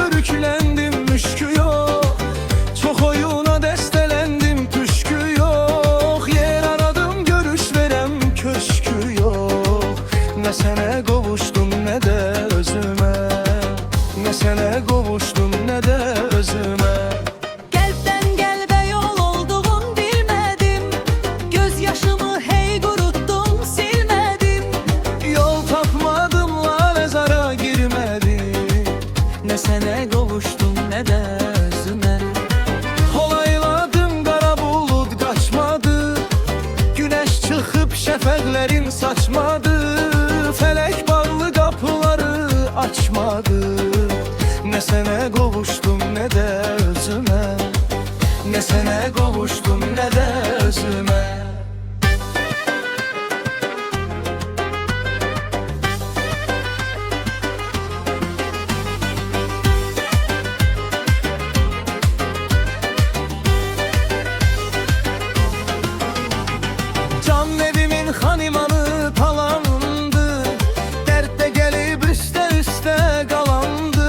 körüklendim, müşkü yok. Çok oyuna destelendim, püşkü yok. Yer aradım, görüş verem, köşkü yok. Ne sene kavuştum ne de özüme, ne sene kavuştum ne de özüme. Qəlbdən qəlbə yol olduğun bilmədim, göz yaşımı hey qurutdum, silmədim. Yol tapmadım, lalezara girmedim, Ne sənə qovuşdum, ne də özümə. olayladım, qara bulud qaçmadı. Güneş çıxıb şəfəqlərin saçmadı. Felek bağlı qapıları açmadı. Ne sene kavuştum ne de özüme, ne sene kavuştum ne de özüme. Can evimin hanimanı talandı, dertte gelip üste qalandı.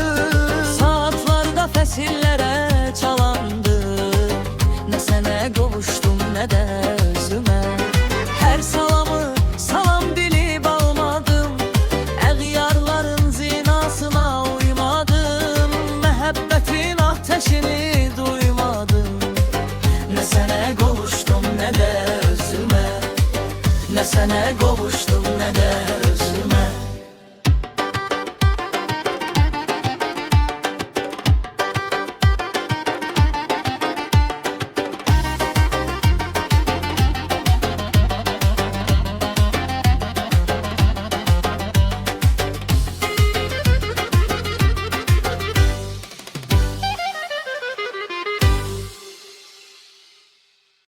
Saatlarda fəsillərə çalandı, ne sənə qovuşdum, ne də özümə. Hər salamı salam bilib almadım, əğyarların zinasına uymadım. Məhəbbətin ateşini duymadım, ne sənə qovuşdum, ne də özümə. Ne sənə qovuşdum, ne də